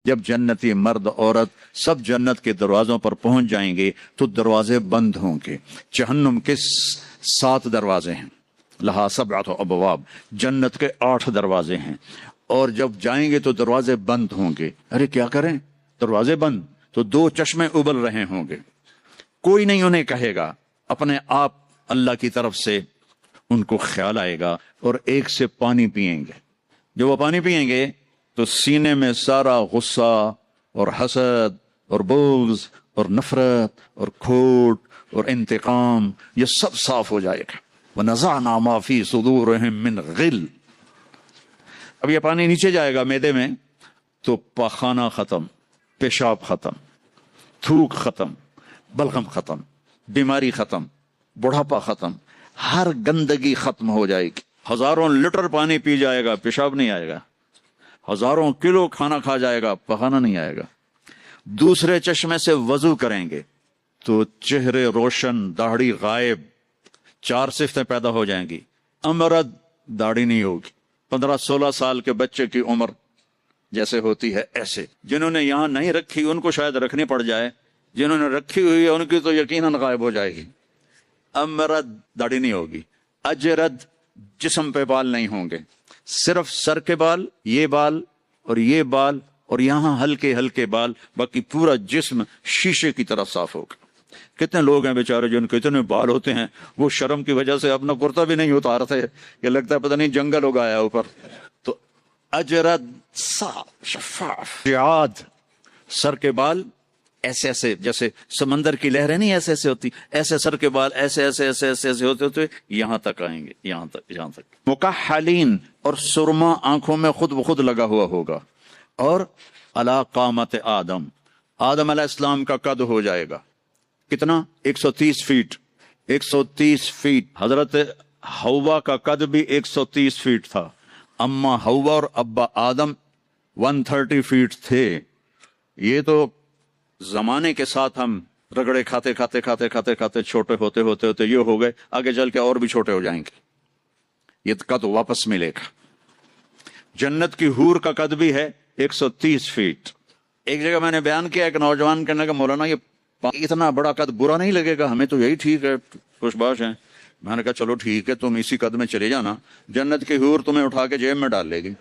جب جنتی مرد عورت سب جنت کے دروازوں پر پہنچ جائیں گے تو دروازے بند ہوں گے. جہنم کے 7 دروازے ہیں، لہا 7 ابواب، جنت کے 8 دروازے ہیں، اور جب جائیں گے تو دروازے بند ہوں گے. ارے کیا کریں، دروازے بند تو 2 چشمے ابل رہے ہوں گے. کوئی نہیں انہیں کہے گا، اپنے آپ اللہ کی طرف سے ان کو خیال آئے گا اور ایک سے پانی پئیں گے. جو وہ پانی پئیں گے تو سینے میں سارا غصہ اور حسد اور بغض اور نفرت اور کھوٹ اور انتقام یہ سب صاف ہو جائے گا. وَنَزَعْنَا مَا فِي صُدُورِهِم مِّنْ غِلٍّ. اب یہ پانی نیچے جائے گا معدے میں تو پاخانہ ختم، پیشاب ختم، تھوک ختم، بلغم ختم، بیماری ختم، بڑھاپا ختم، ہر گندگی ختم ہو جائے گی. ہزاروں لیٹر پانی پی جائے گا، پیشاب نہیں آئے گا. ہزاروں کلو کھانا کھا جائے گا، پخانا نہیں آئے گا. دوسرے چشمے سے وضو کریں گے تو چہرے روشن، داڑھی غائب، 4 صفتیں پیدا ہو جائیں گی. امرد، داڑھی نہیں ہوگی. 15-16 سال کے بچے کی عمر جیسے ہوتی ہے ایسے. جنہوں نے یہاں نہیں رکھی ان کو شاید رکھنی پڑ جائے، جنہوں نے رکھی ہوئی ہے ان کی تو یقیناً غائب ہو جائے گی. امرد، داڑھی نہیں ہوگی. اجرد، جسم پہ بال نہیں ہوں گے، صرف سر کے بال، یہ بال اور یہ بال اور یہاں ہلکے ہلکے بال، باقی پورا جسم شیشے کی طرح صاف ہوگا. کتنے لوگ ہیں بیچارے جن کے اتنے بال ہوتے ہیں وہ شرم کی وجہ سے اپنا کرتا بھی نہیں اتارتے، یہ لگتا ہے پتہ نہیں جنگل ہو گیا اوپر. تو اجرد، صاف شفاف. جعاد، سر کے بال ایسے ایسے جیسے سمندر کی لہریں نہیں ایسے ایسے ہوتی، ایسے سر کے بال ایسے ایسے ایسے ایسے ایسے ہوتے ہوتے یہاں تک آئیں گے، یہاں تک. مکحلین، اور سرما آنکھوں میں خود بخود لگا ہوا ہوگا. اور علی قامت آدم، آدم علیہ السلام کا قد ہو جائے گا کتنا؟ 130 فیٹ. 130 فیٹ. حضرت حوا کا قد بھی 130 فیٹ تھا. اما حوا اور ابا آدم 130 فیٹ تھے. یہ تو زمانے کے ساتھ ہم رگڑے کھاتے کھاتے کھاتے کھاتے کھاتے چھوٹے ہوتے ہوتے ہوتے یہ ہو گئے، آگے چل کے اور بھی چھوٹے ہو جائیں گے. یہ قد واپس ملے گا. جنت کی حور کا قد بھی ہے 130 فیٹ. ایک جگہ میں نے بیان کیا، ایک نوجوان کہنے کا مولانا یہ اتنا بڑا قد برا نہیں لگے گا، ہمیں تو یہی ٹھیک ہے، خوش باش ہیں. میں نے کہا چلو ٹھیک ہے، تم اسی قد میں چلے جانا، جنت کی حور تمہیں اٹھا کے جیب میں ڈال لے گی.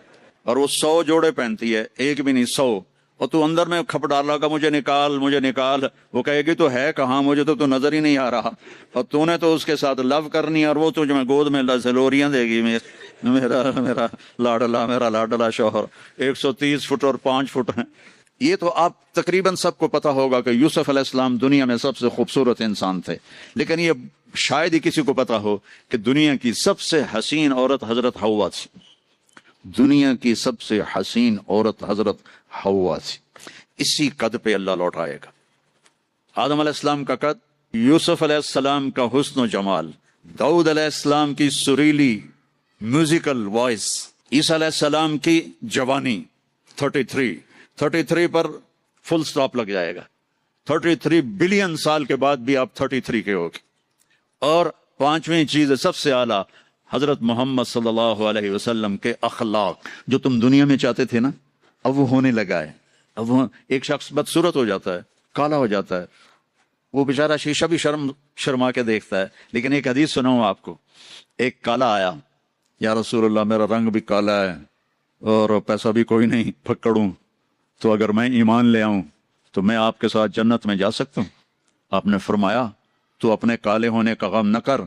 اور وہ 100 جوڑے پہنتی ہے، ایک بھی نہیں 100. اور تو اندر میں کھپ ڈالا گا مجھے نکال مجھے نکال، وہ کہے گی تو ہے کہاں، مجھے تو نظر ہی نہیں آ رہا. اور تو نے تو اس کے ساتھ لو کرنی اور وہ تجھے گود میں لوریاں دے گی. میرا لاڈلا شوہر 130 فٹ اور 5 فٹ ہیں. یہ تو آپ تقریباً سب کو پتا ہوگا کہ یوسف علیہ السلام دنیا میں سب سے خوبصورت انسان تھے، لیکن یہ شاید ہی کسی کو پتا ہو کہ دنیا کی سب سے حسین عورت حضرت حوا تھی. دنیا کی سب سے حسین عورت حضرت حوا تھی. اسی قد پہ اللہ لوٹائے گا. آدم علیہ السلام کا قد، یوسف علیہ السلام کا حسن و جمال، داؤد علیہ السلام کی سریلی میوزیکل وائس، عیسیٰ علیہ السلام کی جوانی. 33 پر فل سٹاپ لگ جائے گا. 33 بلین سال کے بعد بھی آپ 33 کے ہوگے. اور 5ویں چیز سب سے اعلیٰ، حضرت محمد صلی اللہ علیہ وسلم کے اخلاق. جو تم دنیا میں چاہتے تھے نا، اب وہ ہونے لگا ہے. اب وہ ایک شخص بدصورت ہو جاتا ہے، کالا ہو جاتا ہے، وہ بیچارہ شیشہ بھی شرما کے دیکھتا ہے. لیکن ایک حدیث سناؤں آپ کو. ایک کالا آیا، یا رسول اللہ میرا رنگ بھی کالا ہے اور پیسہ بھی کوئی نہیں پکڑوں، تو اگر میں ایمان لے آؤں تو میں آپ کے ساتھ جنت میں جا سکتا ہوں؟ آپ نے فرمایا تو اپنے کالے ہونے کا غم نہ کر،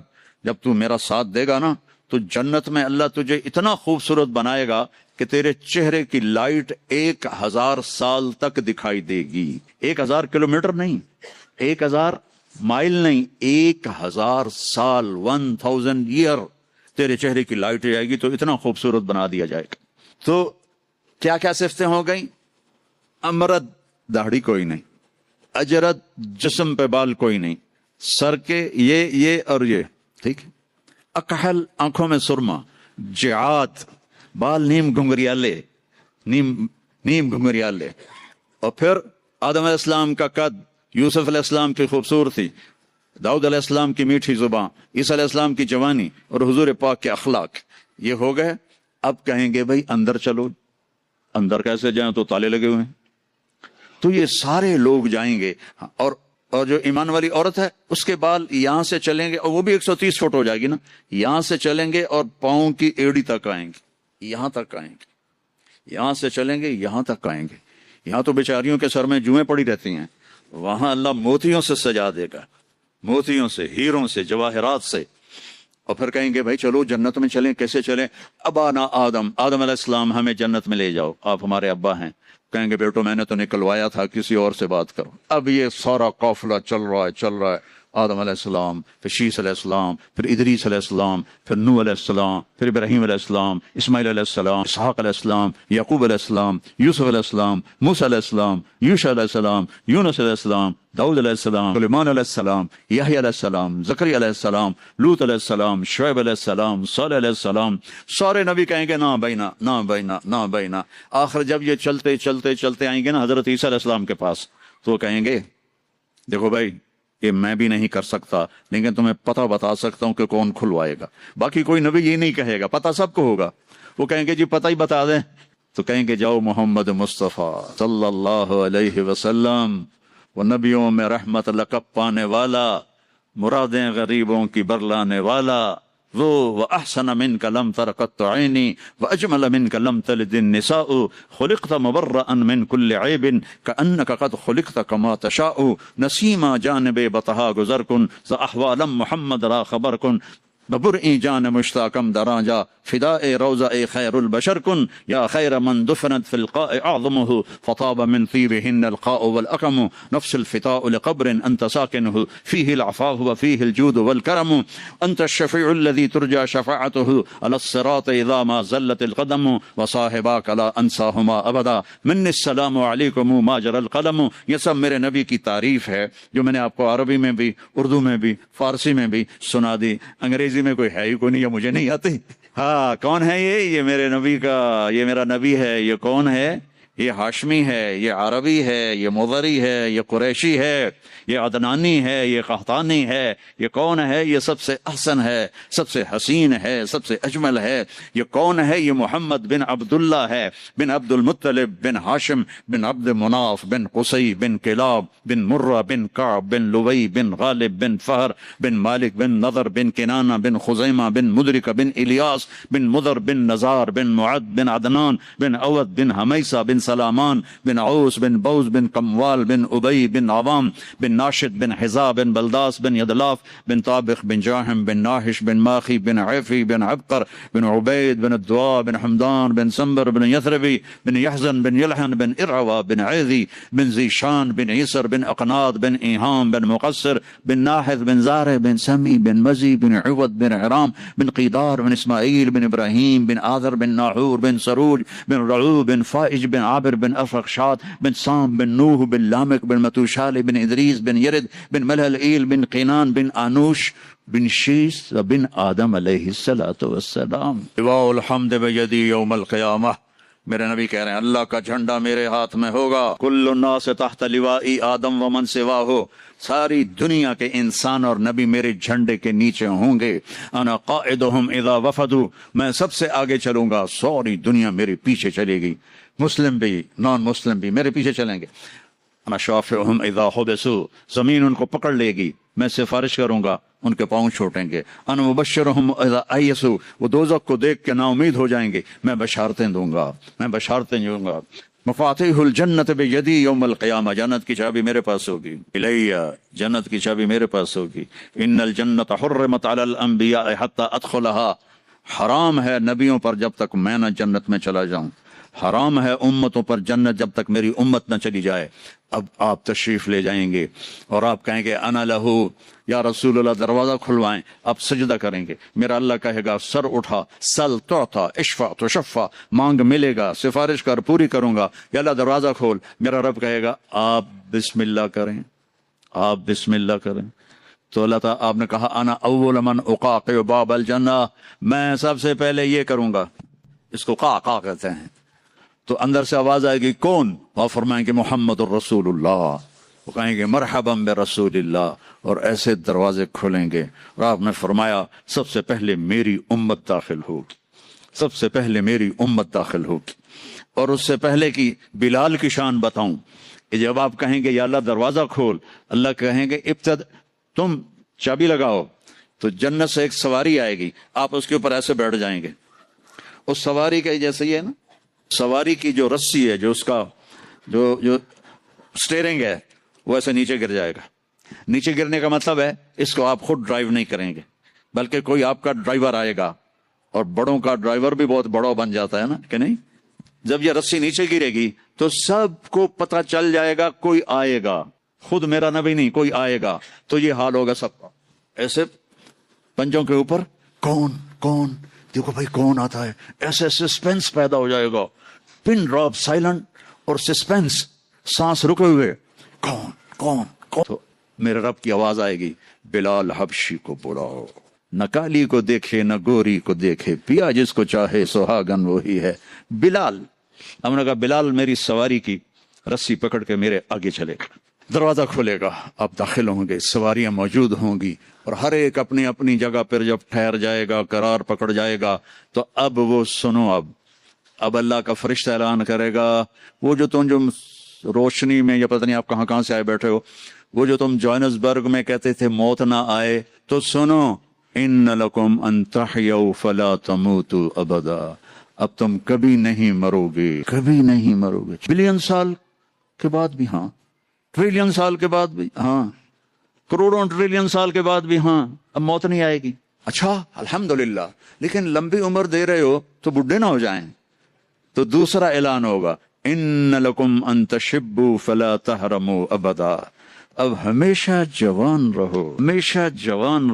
جب تو میرا ساتھ دے گا نا تو جنت میں اللہ تجھے اتنا خوبصورت بنائے گا کہ تیرے چہرے کی لائٹ 1000 سال تک دکھائی دے گی. 1000 کلومیٹر نہیں، 1000 مائل نہیں، 1000 سال، 1000 ایئر تیرے چہرے کی لائٹ جائے گی، تو اتنا خوبصورت بنا دیا جائے گا. تو کیا کیا صفتیں ہو گئیں؟ امرد، داڑھی کوئی نہیں. اجرد، جسم پہ بال کوئی نہیں. سر کے یہ اور یہ ٹھیک. اکحل، آنکھوں میں سرما. جعات، بال نیم گھنگریالے. اور پھر آدم علیہ السلام کا قد، یوسف علیہ السلام کی خوبصورتی، داؤد علیہ السلام کی میٹھی زبان، عیسیٰ علیہ السلام کی جوانی اور حضور پاک کے اخلاق. یہ ہو گئے. اب کہیں گے بھائی اندر چلو. اندر کیسے جائیں؟ تو تالے لگے ہوئے ہیں. تو یہ سارے لوگ جائیں گے، اور جو ایمان والی عورت ہے اس کے بال یہاں سے چلیں گے، اور وہ بھی 130 فٹ ہو جائے گی نا، یہاں سے چلیں گے اور پاؤں کی ایڑی تک آئیں گے، یہاں تک آئیں گے، یہاں سے چلیں گے یہاں تک آئیں گے۔ یہاں تو بیچاریوں کے سر میں جوئیں پڑی رہتی ہیں، وہاں اللہ موتیوں سے سجا دے گا، موتیوں سے، ہیروں سے، جواہرات سے، اور پھر کہیں گے بھائی چلو جنت میں چلیں۔ کیسے چلیں؟ ابانا آدم علیہ السلام ہمیں جنت میں لے جاؤ، آپ ہمارے ابا ہیں۔ کہیں گے بیٹو میں نے تو نکلوایا تھا، کسی اور سے بات کرو۔ اب یہ سارا قافلہ چل رہا ہے، آدم علیہ السلام، پھر شیس علیہ السلام، پھر ادریس علیہ السلام، پھر نوح علیہ السلام، پھر ابراہیم علیہ السلام، اسماعیل علیہ السلام، اسحاق علیہ السلام، یعقوب علیہ السلام، یوسف علیہ السلام، موسیٰ علیہ السلام، یوشع علیہ السلام، یونس علیہ السلام، داؤد علیہ السلام، سلیمان علیہ السلام، یحییٰ علیہ السلام، زکریا علیہ السلام، لوط علیہ السلام، شعیب علیہ السلام، صالح علیہ السلام۔ سارے نبی کہیں گے نا بینا، نا بینا، نا بینا۔ آخر جب یہ چلتے چلتے چلتے آئیں گے نا حضرت عیسیٰ علیہ السلام کے پاس، تو کہیں گے دیکھو بھائی یہ میں بھی نہیں کر سکتا، لیکن تمہیں پتہ بتا سکتا ہوں کہ کون کھلوائے گا۔ باقی کوئی نبی یہ نہیں کہے گا، پتہ سب کو ہوگا۔ وہ کہیں گے جی پتہ ہی بتا دیں، تو کہیں گے جاؤ محمد مصطفیٰ صلی اللہ علیہ وسلم، وہ نبیوں میں رحمت لقب پانے والا، مرادیں غریبوں کی برلانے والا، وہ وَأَحْسَنَ مِنْكَ لَمْ تَرَ قَطُّ عَيْنِي وَأَجْمَلَ مِنْكَ لَمْ تَلِدِ النِّسَاءُ خُلِقْتَ مُبَرَّأً مِنْ كُلِّ عَيْبٍ كَأَنَّكَ قَدْ خُلِقْتَ كَمَا تَشَاءُ نَسِيمَ جانب بطہا گزر کن ز احوالم محمد را خبر کن ببرئی جان مشتاقم دراجا فداء روضہ خیر البشر کن یا خیر من دفنت فی القاء اعظمه فطاب من طیبهن القاء والاقم نفس الفتاء لقبر انت ساکنه فيه العفاف وفيه الجود والكرم انت الشفيع الذي ترجى شفاعته على الصراط اذا ما زلت القدم وصاحباك لا انساهما ابدا من السلام علیکم ما جرى القلم۔ یہ سب میرے نبی کی تعریف ہے جو میں نے آپ کو عربی میں بھی، اردو میں بھی، فارسی میں بھی سنا دی۔ انگریزی میں کوئی ہے ہی کوئی نہیں، یہ مجھے نہیں آتی۔ ہاں کون ہے یہ میرے نبی کا، یہ میرا نبی ہے۔ یہ کون ہے؟ یہ ہاشمی ہے، یہ عربی ہے، یہ مضری ہے، یہ قریشی ہے، یہ عدنانی ہے، یہ قحطانی ہے۔ یہ کون ہے؟ یہ سب سے احسن ہے، سب سے حسین ہے، سب سے اجمل ہے۔ یہ کون ہے؟ یہ محمد بن عبداللہ ہے، بن عبد المطلب، بن ہاشم، بن عبد مناف، بن قصی، بن کلاب، بن مرہ، بن کعب، بن لوی، بن غالب، بن فہر، بن مالک، بن نضر، بن کنانہ، بن خزیمہ، بن مدرکہ، بن الیاس، بن مضر، بن نزار، بن معد، بن عدنان، بن عود، بن حمیسہ، بن سلامان، بن عوس، بن بوز، بن کموال، بن ابی، بن عوام، بن ناشد، بن حزا، بن بلداس، بن یدلاف، بن طابق، بن جاہم، بن ناحش، بن ماخی، بن عیفی، بن عبقر، بن عبید، بن الدعاء، بن حمدان، بن سنبر، بن یثربی، بن یحزن، بن یلحن، بن ارعوى، بن عیذی، بن ذیشان، بن عیسر، بن اقناد، بن ایہام، بن مقصر، بن ناحذ، بن زارع، بن سمی، بن مزی، بن عوض، بن عرام، بن قیدار، بن اسماعیل، بن ابراہیم، بن آذر، بن ناحور، بن سروج، بن رعو، بن فائج، بن عابر، بن افرخشاد، بن سام، بن نوح، بن لامک، بن متوشال، بن ادریس، بن یرد، بن ملہلئیل، بن قینان، بن آنوش، بن شیس، بن آدم علیہ السلام۔ لواء الحمد بیدی یوم القیامہ۔ میرے نبی کہہ رہے ہیں اللہ کا جھنڈا میرے ہاتھ میں ہوگا۔ کل الناس تحت لوائی آدم ومن سواہ، ساری دنیا کے انسان اور نبی میرے جھنڈے کے نیچے ہوں گے۔ انا قائدہم اذا وفدوا، میں سب سے آگے چلوں گا، ساری دنیا میرے پیچھے چلے گی، مسلم بھی نان مسلم بھی میرے پیچھے چلیں گے۔ انا شافعہم اذا حبسوا، زمین ان کو پکڑ لے گی، میں سفارش کروں گا، ان کے پاؤں چھوٹیں گے۔ انا مبشرہم اذا ایسوا، وہ دوزخ کو دیکھ کے نا امید ہو جائیں گے، میں بشارتیں دوں گا، میں بشارتیں دوں گا۔ مفاتیح الجنت بیدی یوم القیامہ، جنت کی چابی میرے پاس ہوگی، الیہ، جنت کی چابی میرے پاس ہوگی۔ ان الجنت حرمت علی الانبیاء حتی ادخلها، حرام ہے نبیوں پر جب تک میں نہ جنت میں چلا جاؤں، حرام ہے امتوں پر جنت جب تک میری امت نہ چلی جائے۔ اب آپ تشریف لے جائیں گے اور آپ کہیں گے انا لہو، یا رسول اللہ دروازہ کھلوائیں، آپ سجدہ کریں گے، میرا اللہ کہے گا سر اٹھا، سل تعطا، اشفع تشفع، مانگ ملے گا، سفارش کر پوری کروں گا، یا اللہ دروازہ کھول۔ میرا رب کہے گا آپ بسم اللہ کریں، آپ بسم اللہ کریں۔ تو اللہ تعالیٰ، آپ نے کہا انا اول من اقاقع باب الجنہ، میں سب سے پہلے یہ کروں گا، اس کو قاقع کہتے ہیں۔ تو اندر سے آواز آئے گی کون؟ اور فرمائیں گے محمد الرسول اللہ، وہ کہیں گے مرحبا برسول اللہ، اور ایسے دروازے کھلیں گے۔ اور آپ نے فرمایا سب سے پہلے میری امت داخل ہوگی، سب سے پہلے میری امت داخل ہوگی۔ اور اس سے پہلے کی بلال کی شان بتاؤں کہ جب آپ کہیں گے یا اللہ دروازہ کھول، اللہ کہیں گے تم چابی لگاؤ، تو جنت سے ایک سواری آئے گی، آپ اس کے اوپر ایسے بیٹھ جائیں گے. اس سواری کا جیسے یہ ہے نا، سواری کی جو رسی ہے، جو اس کا جو سٹیئرنگ ہے، وہ ایسے نیچے گر جائے گا. نیچے گرنے کا مطلب ہے اس کو آپ خود ڈرائیو نہیں کریں گے، بلکہ کوئی آپ کا ڈرائیور آئے گا. اور بڑوں کا ڈرائیور بھی بہت بڑا بن جاتا ہے نا کہ نہیں. جب یہ رسی نیچے گرے گی تو سب کو پتہ چل جائے گا کوئی آئے گا، خود میرا نبی نہیں، کوئی آئے گا. تو یہ حال ہوگا سب کا، ایسے پنجوں کے اوپر کون دیکھو بھائی کون آتا ہے، ایسے سسپینس پیدا ہو جائے گا، پن ڈراپ سائلنٹ اور سسپینس، سانس رکے ہوئے، کون. تو میرے رب کی آواز آئے گی، بلال حبشی کو بلاؤ. نہ کالی کو دیکھے نہ گوری کو دیکھے، پیا جس کو چاہے سہاگن وہی ہے. بلال، ہم نے کہا بلال میری سواری کی رسی پکڑ کے میرے آگے چلے گا. دروازہ کھلے گا، آپ داخل ہوں گے، سواریاں موجود ہوں گی، اور ہر ایک اپنی اپنی جگہ پر جب ٹھہر جائے گا، قرار پکڑ جائے گا، تو اب وہ سنو، اب اللہ کا فرشتہ اعلان کرے گا، وہ جو تم جو روشنی میں یا پتہ نہیں آپ کہاں سے آئے بیٹھے ہو، وہ جو تم جوہانسبرگ میں کہتے تھے موت نہ آئے، تو سنو، ان لکم ان تحیوا فلا تموتوا ابدا، اب تم کبھی نہیں مرو گے. بلین سال کے بعد بھی ہاں، ٹریلین سال کے بعد بھی ہاں، کروڑوں ٹریلین سال کے بعد بھی ہاں، اب موت نہیں آئے گی. اچھا الحمدللہ، لیکن لمبی عمر دے رہے ہو تو بڈھے نہ ہو جائیں. تو دوسرا اعلان ہوگا، ان لکم ان تشبوا فلا تحرموا ابدا، اب ہمیشہ جوان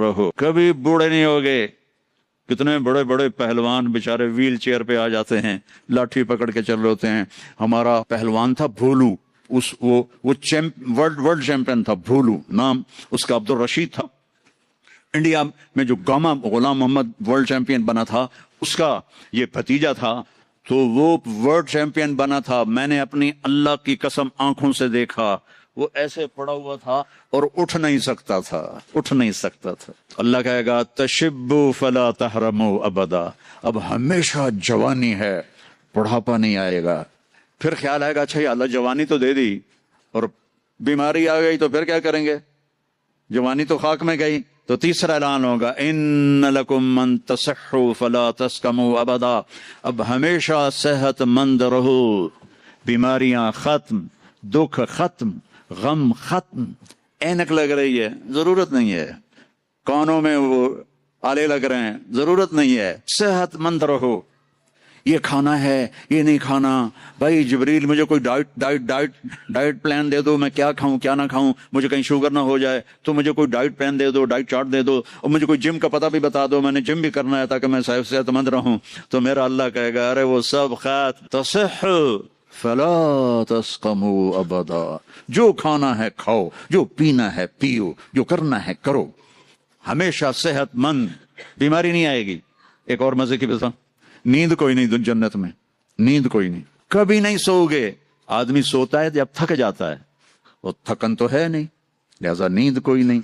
رہو، کبھی بوڑھے نہیں ہوگے. کتنے بڑے بڑے پہلوان بیچارے ویل چیئر پہ آ جاتے ہیں، لاٹھی پکڑ کے چل رہے ہوتے ہیں. ہمارا پہلوان تھا بھولو، وہ ورلڈ چیمپئن تھا، بھولو نام اس کا عبد الرشید تھا. انڈیا میں جو غلام محمد ورلڈ چیمپئن بنا تھا، اس کا یہ بھتیجا تھا، تو وہ ورلڈ چیمپئن بنا تھا. میں نے اپنی اللہ کی قسم آنکھوں سے دیکھا، وہ ایسے پڑا ہوا تھا اور اٹھ نہیں سکتا تھا. اللہ کہے گا تشبوا فلا تحرموا ابدا، اب ہمیشہ جوانی ہے، بڑھاپا نہیں آئے گا. پھر خیال آئے گا اچھا یہ اللہ جوانی تو دے دی اور بیماری آ گئی تو پھر کیا کریں گے، جوانی تو خاک میں گئی. تو تیسرا اعلان ہوگا، ان لکم ان تصحوا فلا تسقموا ابدا، اب ہمیشہ صحت مند رہو، بیماریاں ختم، دکھ ختم، غم ختم. اینک لگ رہی ہے، ضرورت نہیں ہے. کانوں میں وہ آلے لگ رہے ہیں، ضرورت نہیں ہے. صحت مند رہو. یہ کھانا ہے، یہ نہیں کھانا. بھائی جبریل مجھے کوئی ڈائٹ پلان دے دو، میں کیا کھاؤں کیا نہ کھاؤں، مجھے کہیں شوگر نہ ہو جائے تو مجھے کوئی ڈائٹ پلان دے دو، ڈائٹ چارٹ دے دو، اور مجھے کوئی جم کا پتہ بھی بتا دو، میں نے جم بھی کرنا ہے تاکہ میں صحت مند رہوں. تو میرا اللہ کہے گا ارے وہ سب خات تصح فلا تسقموا ابدا، جو کھانا ہے کھاؤ، جو پینا ہے پیو، جو کرنا ہے کرو، ہمیشہ صحت مند، بیماری نہیں آئے گی. ایک اور مزے کی بات، نیند کوئی نہیں جنت میں، نیند کوئی نہیں، کبھی نہیں سو گے. آدمی سوتا ہے جب تھک جاتا ہے، وہ تھکن تو ہے نہیں، لہذا نیند کوئی نہیں.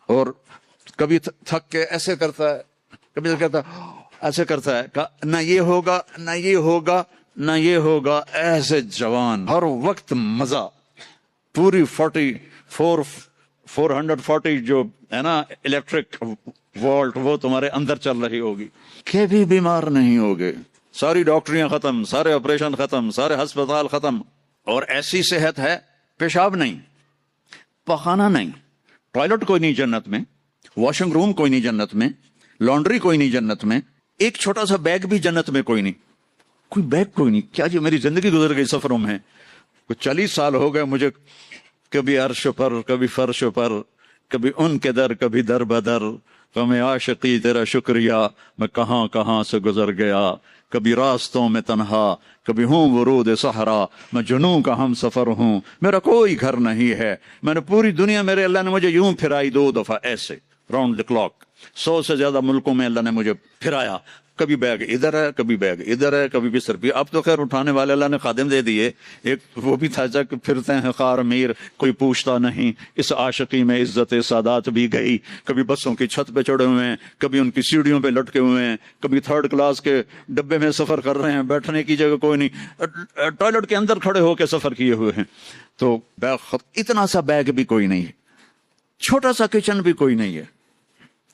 اور کبھی تھک کے ایسے کرتا ہے، کبھی کہتا ایسے کرتا ہے، نہ یہ ہوگا نہ یہ ہوگا نہ یہ ہوگا، ایسے جوان، ہر وقت مزہ. پوری 440 جو ہے نا الیکٹرک وولٹ، وہ تمہارے اندر چل رہی ہوگی، کبھی بیمار نہیں ہوگے. ساری ڈاکٹریاں ختم، سارے آپریشن ختم، سارے ہسپتال ختم. اور ایسی صحت ہے، پیشاب نہیں، پخانہ نہیں، ٹوائلٹ کوئی نہیں جنت میں، واشنگ روم کوئی نہیں جنت میں، لانڈری کوئی نہیں جنت میں، ایک چھوٹا سا بیگ بھی جنت میں کوئی نہیں. کوئی بیگ کوئی نہیں. کیا جی میری زندگی گزر گئی سفروں میں، 40 سال ہو گئے مجھے، کبھی عرش پر کبھی فرش پر، کبھی ان کے در کبھی در بدر، غم عاشقی تیرا شکریہ میں کہاں سے گزر گیا. کبھی راستوں میں تنہا، کبھی ہوں ورود صحرا، میں جنوں کا ہم سفر ہوں، میرا کوئی گھر نہیں ہے. میں نے پوری دنیا، میرے اللہ نے مجھے یوں پھرائی 2 دفعہ ایسے راؤنڈ دی کلاک. 100 سے زیادہ ملکوں میں اللہ نے مجھے پھرایا. کبھی بیگ ادھر ہے کبھی بیگ ادھر ہے کبھی بستر بھی. اب تو خیر اٹھانے والے اللہ نے خادم دے دیے. ایک وہ بھی تھا جب پھرتے ہیں خار میر کوئی پوچھتا نہیں. اس عاشقی میں عزت سادات بھی گئی. کبھی بسوں کی چھت پہ چڑھے ہوئے ہیں, کبھی ان کی سیڑھیوں پہ لٹکے ہوئے ہیں, کبھی تھرڈ کلاس کے ڈبے میں سفر کر رہے ہیں, بیٹھنے کی جگہ کوئی نہیں, ٹوائلٹ کے اندر کھڑے ہو کے سفر کیے ہوئے ہیں. تو بیگ اتنا سا بیگ بھی کوئی نہیں, چھوٹا سا کچن بھی کوئی نہیں ہے,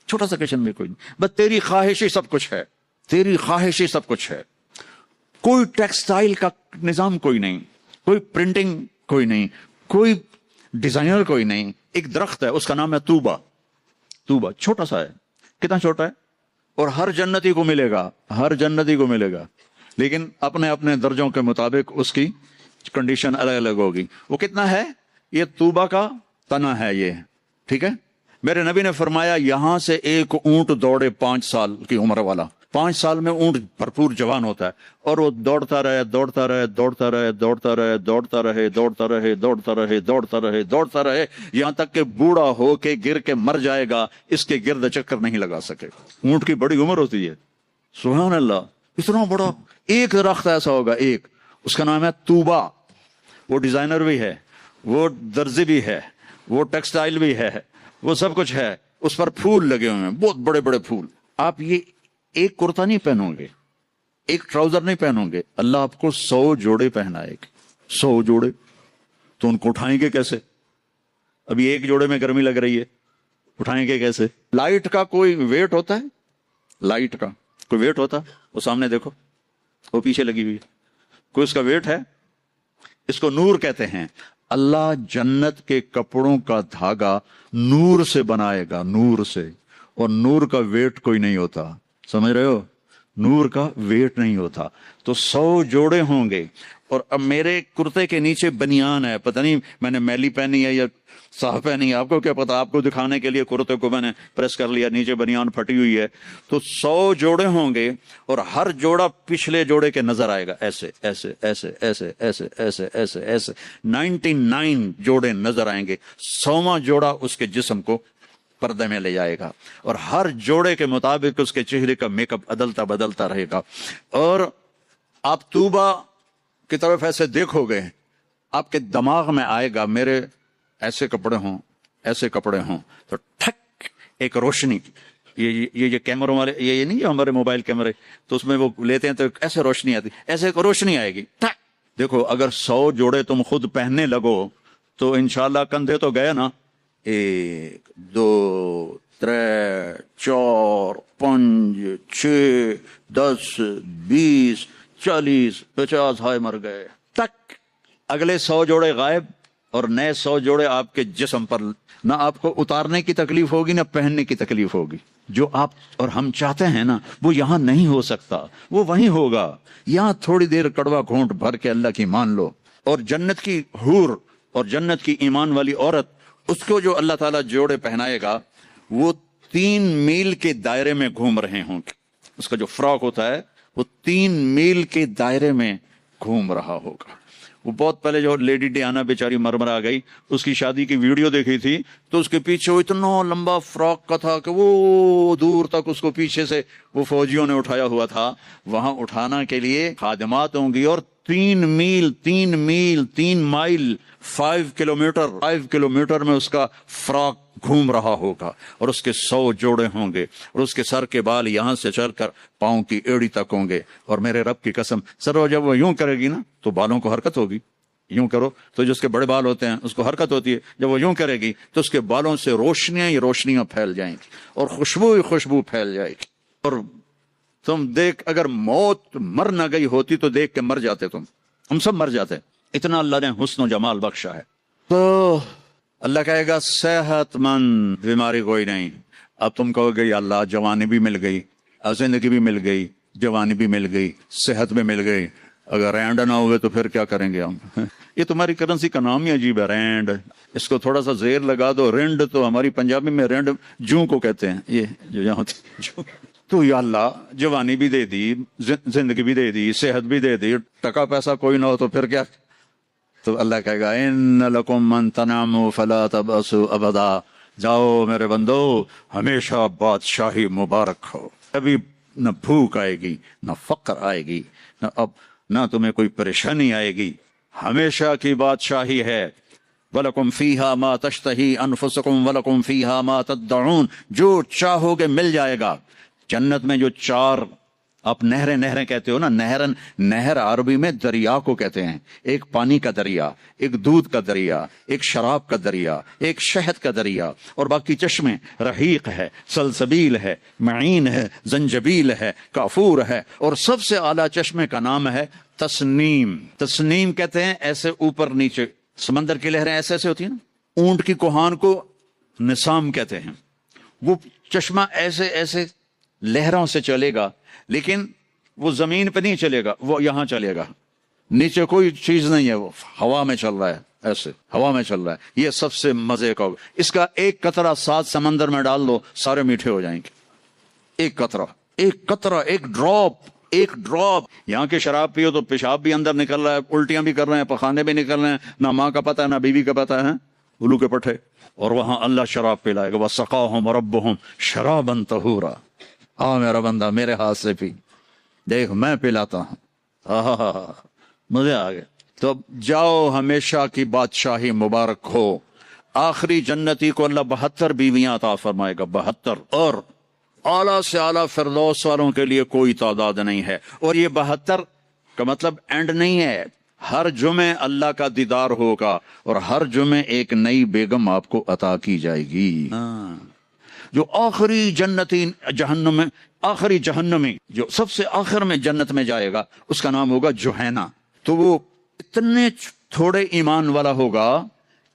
چھوٹا سا کچن بھی کوئی نہیں. بس تیری خواہش ہی سب کچھ ہے, تیری خواہش ہی سب کچھ ہے. کوئی ٹیکسٹائل کا نظام کوئی نہیں, کوئی پرنٹنگ کوئی نہیں, کوئی ڈیزائنر کوئی نہیں. ایک درخت ہے, اس کا نام ہے توبہ. توبہ چھوٹا سا ہے, کتنا چھوٹا ہے, اور ہر جنتی کو ملے گا, ہر جنتی کو ملے گا, لیکن اپنے اپنے درجوں کے مطابق اس کی کنڈیشن الگ الگ ہوگی. وہ کتنا ہے, یہ توبہ کا تنا ہے یہ, ٹھیک ہے. میرے نبی نے فرمایا یہاں سے ایک اونٹ دوڑے 5 سال کی عمر والا, 5 سال میں اونٹ بھرپور جوان ہوتا ہے, اور وہ دوڑتا رہے دوڑتا رہے دوڑتا رہے دوڑتا رہے دوڑتا رہے دوڑتا رہے دوڑتا رہے دوڑتا رہے دوڑتا رہے یہاں تک کہ بوڑھا ہو کے گر کے مر جائے گا, اس کے گرد چکر نہیں لگا سکے. اونٹ کی بڑی عمر ہوتی ہے, سبحان اللہ. اتنا بڑا ایک درخت ایسا ہوگا, ایک, اس کا نام ہے توبہ. وہ ڈیزائنر بھی ہے, وہ درزی بھی ہے, وہ ٹیکسٹائل بھی ہے, وہ سب کچھ ہے. اس پر پھول لگے ہوئے ہیں, بہت بڑے بڑے پھول. آپ یہ ایک کرتا نہیں پہنو گے, ایک ٹراؤزر نہیں پہنو گے, اللہ آپ کو 100 جوڑے پہنائے گے, 100 جوڑے. تو ان کو اٹھائیں گے کیسے؟ ابھی ایک جوڑے میں گرمی لگ رہی ہے, اٹھائیں گے کیسے؟ لائٹ کا کوئی ویٹ ہوتا ہے, لائٹ کا کوئی ویٹ ہوتا, وہ سامنے دیکھو, وہ پیچھے لگی ہوئی ہے, کوئی اس کا ویٹ ہے؟ اس کو نور کہتے ہیں. اللہ جنت کے کپڑوں کا دھاگا نور سے بنائے گا, نور سے, اور نور کا ویٹ کوئی نہیں ہوتا, سمجھ رہے ہو, نور کا ویٹ نہیں ہوتا. تو 100 جوڑے ہوں گے. اور اب میرے کرتے کے نیچے بنیان ہے, پتہ نہیں میں نے میلی پہنی ہے یا صاف پہنی ہے, آپ کو کیا پتا, آپ کو دکھانے کے لیے کرتے کو میں نے پریس کر لیا, نیچے بنیان پھٹی ہوئی ہے. تو 100 جوڑے ہوں گے, اور ہر جوڑا پچھلے جوڑے کے نظر آئے گا, ایسے ایسے ایسے ایسے ایسے ایسے ایسے ایسے 99 جوڑے نظر آئیں گے. 100واں جوڑا اس کے جسم کو پردے میں لے جائے گا, اور ہر جوڑے کے مطابق اس کے چہرے کا میک اپ بدلتا بدلتا رہے گا. اور آپ توبہ کی طرف ایسے دیکھو گے, آپ کے دماغ میں آئے گا میرے ایسے کپڑے ہوں, ایسے کپڑے ہوں, تو ٹھک ایک روشنی, یہ کیمروں والے, یہ نہیں ہمارے موبائل کیمرے, تو اس میں وہ لیتے ہیں تو ایسے روشنی آتی, ایسے ایک روشنی آئے گی, ٹھک. دیکھو اگر 100 جوڑے تم خود پہننے لگو تو انشاءاللہ کندھے تو گئے نا, 1 2 3 4 5 6 10 20 40 50 ہائے مر گئے, ٹک. اگلے 100 جوڑے غائب, اور نئے 100 جوڑے آپ کے جسم پر. نہ آپ کو اتارنے کی تکلیف ہوگی نہ پہننے کی تکلیف ہوگی. جو آپ اور ہم چاہتے ہیں نا وہ یہاں نہیں ہو سکتا, وہ وہیں ہوگا. یہاں تھوڑی دیر کڑوا گھونٹ بھر کے اللہ کی مان لو, اور جنت کی حور اور جنت کی ایمان والی عورت, اس کو جو اللہ تعالیٰ جوڑے پہنائے گا وہ 3 میل کے دائرے میں گھوم رہے ہوں گے. اس کا جو فراک ہوتا ہے وہ 3 میل کے دائرے میں گھوم رہا ہوگا. وہ بہت پہلے جو لیڈی ڈیانا بیچاری مرمر آ گئی, اس کی شادی کی ویڈیو دیکھی تھی, تو اس کے پیچھے وہ اتنا لمبا فراک کا تھا کہ وہ دور تک اس کو پیچھے سے وہ فوجیوں نے اٹھایا ہوا تھا. وہاں اٹھانا کے لیے خادمات ہوں گی, اور 3 میل 3 مائل 5 کلومیٹر میں اس کا فراک گھوم رہا ہوگا, اور اس کے 100 جوڑے ہوں گے, اور اس کے سر کے بال یہاں سے چل کر پاؤں کی ایڑی تک ہوں گے. اور میرے رب کی قسم, سر جب وہ یوں کرے گی نا تو بالوں کو حرکت ہوگی, یوں کرو تو جس کے بڑے بال ہوتے ہیں اس کو حرکت ہوتی ہے, جب وہ یوں کرے گی تو اس کے بالوں سے روشنیاں ہی روشنیاں پھیل جائیں گی, اور خوشبو ہی خوشبو پھیل جائے گی. اور تم دیکھ, اگر موت مر نہ گئی ہوتی تو دیکھ کے مر جاتے, ہم سب مر جاتے. اتنا اللہ نے حسن و جمال بخشا ہے. تو اللہ کہے گا صحت مند, بیماری کوئی نہیں. اب تم کہو گے یا اللہ جوانی بھی مل گئی, زندگی بھی مل گئی, جوانی بھی مل گئی, صحت بھی مل گئی, اگر رینڈ نہ ہوئے تو پھر کیا کریں گے ہم؟ یہ تمہاری کرنسی کا نام ہی عجیب ہے, رینڈ. اس کو تھوڑا سا زیر لگا دو, رینڈ تو ہماری پنجابی میں رینڈ جوں کو کہتے ہیں, یہ جو یہاں ہوتی. تو یا اللہ جوانی بھی دے دی, زندگی بھی دے دی, صحت بھی دے دی, ٹکا پیسہ کوئی نہ ہو تو پھر کیا؟ تو اللہ کہے گا ان لکم من تناموا فلا تبأسوا ابدا, جاؤ میرے بندو ہمیشہ بادشاہی مبارک ہو, کبھی نہ بھوک آئے گی، نہ فقر آئے گی، نہ تمہیں کوئی پریشانی آئے گی، ہمیشہ کی بادشاہی ہے۔ وَلَكُمْ فِيهَا مَا تَشْتَهِي أَنفُسُكُمْ وَلَكُمْ فِيهَا مَا تَدَّعُونَ، جو چاہو گے مل جائے گا۔ جنت میں جو چار آپ نہریں کہتے ہو نا، نہر عربی میں دریا کو کہتے ہیں، ایک پانی کا دریا، ایک دودھ کا دریا، ایک شراب کا دریا، ایک شہد کا دریا، اور باقی چشمے رحیق ہے، سلسبیل ہے، معین ہے، زنجبیل ہے، کافور ہے، اور سب سے اعلیٰ چشمے کا نام ہے تسنیم۔ تسنیم کہتے ہیں ایسے اوپر نیچے، سمندر کی لہریں ایسے ایسے ہوتی ہیں نا، اونٹ کی کوہان کو نسام کہتے ہیں۔ وہ چشمہ ایسے ایسے لہروں سے چلے گا، لیکن وہ زمین پہ نہیں چلے گا، وہ یہاں چلے گا، نیچے کوئی چیز نہیں ہے، وہ ہوا میں چل رہا ہے، ایسے ہوا میں چل رہا ہے۔ یہ سب سے مزے کا ہوگا۔ اس کا ایک قطرہ 7 سمندر میں ڈال دو، سارے میٹھے ہو جائیں گے۔ ایک قطرہ، ایک ڈراپ۔ یہاں کی شراب پیو تو پیشاب بھی اندر نکل رہا ہے، الٹیاں بھی کر رہے ہیں، پخانے بھی نکل رہے ہیں، نہ ماں کا پتہ ہے نہ بیوی کا پتہ ہے، الو کے پٹھے، اور وہاں اللہ شراب پلائے گا۔ وَسَقَاهُمْ رَبُّهُمْ شَرَابًا طَهُورًا، آ میرا بندہ میرے ہاتھ سے پی، دیکھ میں پلاتا ہوں، مزے آ گئے۔ تو اب جاؤ، ہمیشہ کی بادشاہی مبارک ہو۔ آخری جنتی کو اللہ 72 بیویاں عطا فرمائے گا، 72، اور اعلیٰ سے اعلیٰ فردوس والوں کے لیے کوئی تعداد نہیں ہے۔ اور یہ 72 کا مطلب اینڈ نہیں ہے، ہر جمعے اللہ کا دیدار ہوگا، اور ہر جمعے ایک نئی بیگم آپ کو عطا کی جائے گی۔ جو آخری جنتی آخری جہنمی جو سب سے آخر میں جنت میں جائے گا، اس کا نام ہوگا جوہینا۔ تو وہ اتنے تھوڑے ایمان والا ہوگا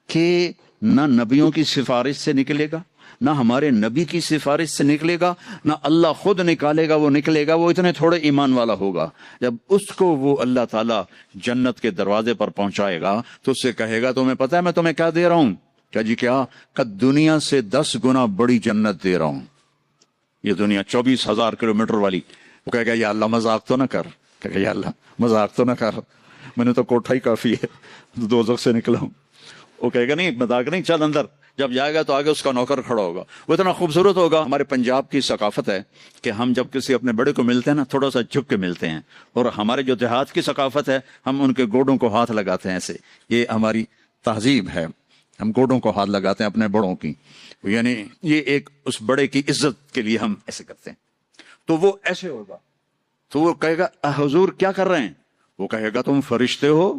کہ نہ نبیوں کی سفارش سے نکلے گا، نہ ہمارے نبی کی سفارش سے نکلے گا، نہ اللہ خود نکالے گا، وہ نکلے گا۔ وہ اتنے تھوڑے ایمان والا ہوگا، جب اس کو وہ اللہ تعالیٰ جنت کے دروازے پر پہنچائے گا تو اس سے کہے گا تمہیں پتہ ہے میں تمہیں کیا دے رہا ہوں؟ کیا جی کیا؟ کہ دنیا سے 10 گنا بڑی جنت دے رہا ہوں۔ یہ دنیا 24,000 کلومیٹر والی، وہ کہے گا یا اللہ مذاق تو نہ کر، کہے گا یا اللہ مذاق تو نہ کر، میں نے تو کوٹھا ہی کافی ہے، دوزخ سے نکلا ہوں۔ وہ کہے گا نہیں مذاق نہیں، چل اندر۔ جب جائے گا تو آگے اس کا نوکر کھڑا ہوگا، وہ اتنا خوبصورت ہوگا۔ ہمارے پنجاب کی ثقافت ہے کہ ہم جب کسی اپنے بڑے کو ملتے ہیں نا، تھوڑا سا جھک کے ملتے ہیں، اور ہمارے جو دیہات کی ثقافت ہے، ہم ان کے گوڈوں کو ہاتھ لگاتے ہیں ایسے، یہ ہماری تہذیب ہے، ہم گوڈوں کو ہاتھ لگاتے ہیں اپنے بڑوں کی، یعنی یہ ایک اس بڑے کی عزت کے لیے ہم ایسے کرتے ہیں۔ تو وہ ایسے ہوگا، تو وہ کہے گا حضور کیا کر رہے ہیں؟ وہ کہے گا تم فرشتے ہو،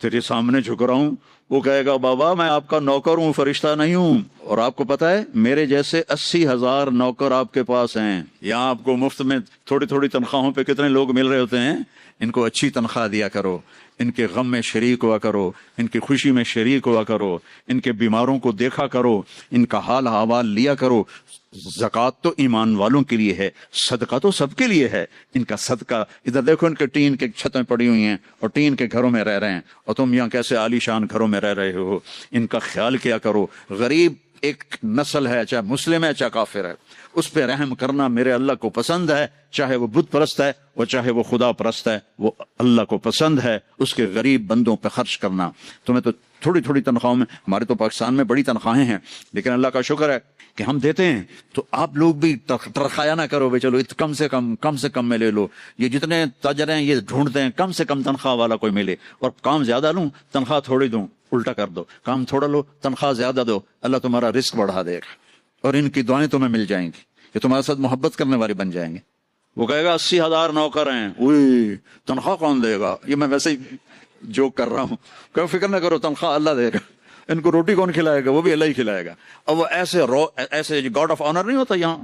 تیرے سامنے جھک رہا ہوں۔ وہ کہے گا بابا میں آپ کا نوکر ہوں، فرشتہ نہیں ہوں، اور آپ کو پتا ہے میرے جیسے 80,000 نوکر آپ کے پاس ہیں۔ یہاں آپ کو مفت میں تھوڑی تھوڑی تنخواہوں پہ کتنے لوگ مل رہے ہوتے ہیں، ان کو اچھی تنخواہ دیا کرو، ان کے غم میں شریک ہوا کرو، ان کی خوشی میں شریک ہوا کرو، ان کے بیماروں کو دیکھا کرو، ان کا حال احوال لیا کرو۔ زکوٰۃ تو ایمان والوں کے لیے ہے، صدقہ تو سب کے لیے ہے۔ ان کا صدقہ، ادھر دیکھو ان کے ٹین کے چھتیں پڑی ہوئی ہیں اور ٹین کے گھروں میں رہ رہے ہیں، اور تم یہاں کیسے عالی شان گھروں میں رہ رہے ہو۔ ان کا خیال کیا کرو۔ غریب ایک نسل ہے، چاہے مسلم ہے چاہے کافر ہے، اس پہ رحم کرنا میرے اللہ کو پسند ہے، چاہے وہ بت پرست ہے اور چاہے وہ خدا پرست ہے، وہ اللہ کو پسند ہے اس کے غریب بندوں پہ خرچ کرنا۔ تمہیں تو تھوڑی تھوڑی تنخواہوں میں، ہمارے تو پاکستان میں بڑی تنخواہیں ہیں، لیکن اللہ کا شکر ہے کہ ہم دیتے ہیں، تو آپ لوگ بھی ترخایا نہ کرو، چلو کم سے کم میں لے لو۔ یہ جتنے تاجر ہیں یہ ڈھونڈتے ہیں کم سے کم تنخواہ والا کوئی ملے، اور کام زیادہ لوں تنخواہ تھوڑی دوں، الٹا کر دو، کام تھوڑا لو تنخواہ زیادہ دو، اللہ تمہارا رزق بڑھا دے گا، اور ان کی دعائیں تمہیں مل جائیں گی، یہ تمہارے ساتھ محبت کرنے والے بن جائیں گے۔ وہ کہے گا 80,000 نوکر ہیں، اوئی تنخواہ کون دے گا؟ یہ میں ویسے ہی جوک کر رہا ہوں، کوئی فکر نہ کرو، تنخواہ اللہ دے گا۔ ان کو روٹی کون کھلائے گا؟ وہ بھی اللہ ہی کھلائے گا۔ اب وہ ایسے گاڈ آف آنر نہیں ہوتا یہاں،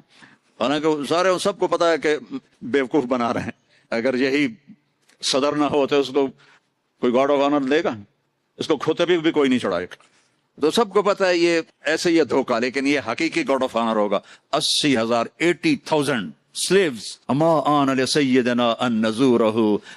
حالانکہ سارے سب کو پتا ہے کہ بیوقوف بنا رہے ہیں، اگر یہی صدر نہ ہو تو اس کو کوئی گاڈ آف آنر دے گا؟ اس کو کھوتے بھی کوئی نہیں چڑھائے گا۔ تو سب کو پتا ہے یہ ایسے یہ دھوکہ، لیکن یہ حقیقی گاڈ آف آنر ہوگا۔ 80,000 80,000 slaves اما آن علی سیدنا ان نزورہ،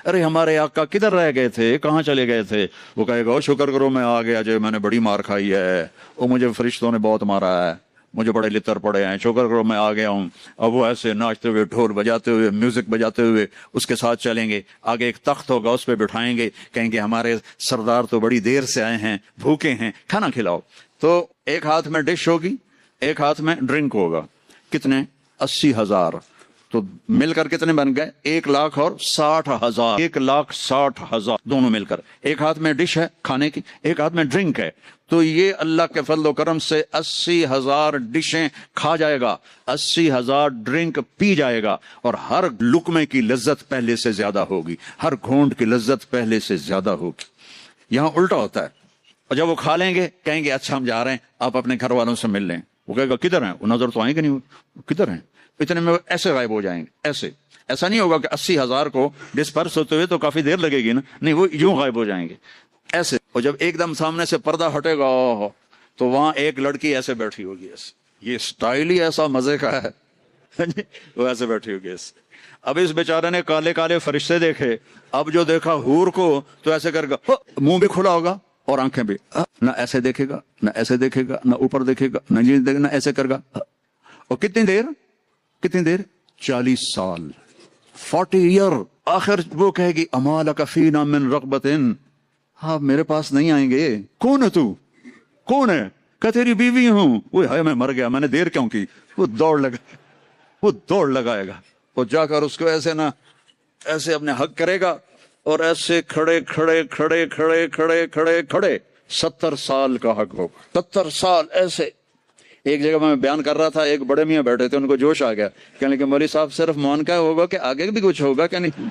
ارے ہمارے آقا کدھر رہ گئے تھے، کہاں چلے گئے تھے؟ وہ کہے گا شکر کرو میں آ گیا، جو میں نے بڑی مار کھائی ہے، وہ مجھے فرشتوں نے بہت مارا ہے، مجھے بڑے لتر پڑے ہیں، شکر کرو میں آ گیا ہوں۔ اب وہ ایسے ناچتے ہوئے، ڈھول بجاتے ہوئے، میوزک بجاتے ہوئے اس کے ساتھ چلیں گے، آگے ایک تخت ہوگا اس پہ بٹھائیں گے، کہیں گے ہمارے سردار تو بڑی دیر سے آئے ہیں، بھوکے ہیں، کھانا کھلاؤ۔ تو ایک ہاتھ میں ڈش ہوگی، ایک ہاتھ میں ڈرنک ہوگا، کتنے؟ 80,000۔ تو مل کر کتنے بن گئے؟ 1,60,000 1,60,000 دونوں مل کر. ایک ہاتھ میں ڈش ہے کھانے کی، ایک ہاتھ میں ڈرنک ہے. تو یہ اللہ کے فضل و کرم سے 80,000 ڈشیں کھا جائے گا، 80,000 ڈرنک پی جائے گا، اور ہر لقمے کی لذت پہلے سے زیادہ ہوگی، ہر گھونٹ کی لذت پہلے سے زیادہ ہوگی. یہاں الٹا ہوتا ہے، اور جب وہ کھا لیں گے کہیں گے اچھا ہم جا رہے ہیں، آپ اپنے گھر والوں سے مل لیں. وہ کہے گا کدھر ہیں؟ وہ نظر تو آئیں گے نہیں، وہ کدھر ہیں؟ اتنے میں وہ ایسے غائب ہو جائیں گے. ایسا نہیں ہوگا کہ 80,000 کو ڈسپرس ہوتے ہوئے تو کافی دیر لگے گی نا، نہیں، وہ یوں غائب ہو جائیں گے ایسے. اور جب ایک دم سامنے سے پردہ ہٹے گا تو وہاں ایک لڑکی ایسے بیٹھی ہوگی، ایسے، یہ سٹائل ہی ایسا مزے کا ہے، وہ ایسے بیٹھی ہوگی ایسے. اب اس بیچارے نے کالے کالے فرشتے دیکھے، اب جو دیکھا حور کو تو ایسے کرے گا، منہ بھی کھلا ہوگا اور آنکھیں بھی، نہ ایسے دیکھے گا، نہ ایسے دیکھے گا، نہ اوپر دیکھے گا، نہ نیچے دیکھے گا، نہ ایسے کرے گا. اور کتنی دیر 40 سال، 40 ایئر. آخر وہ کہے گی اما لک فینا من رغبت، ہاں میرے پاس نہیں آئیں گے. کون ہے تو؟ کون ہے؟ کہ تیری بیوی ہوں. وہ ہائے میں مر گیا، میں نے دیر کیوں کی. وہ دوڑ لگائے گا، وہ جا کر اس کو ایسے نہ ایسے اپنے حق کرے گا، اور ایسے کھڑے 70 سال کا حق ہوگا. 70 سال ایسے. ایک جگہ میں بیان کر رہا تھا، ایک بڑے میاں بیٹھے تھے، ان کو جوش آ گیا، کہنے لگے مولوی صاحب صرف مون کا ہوگا کہ آگے بھی کچھ ہوگا کہ نہیں؟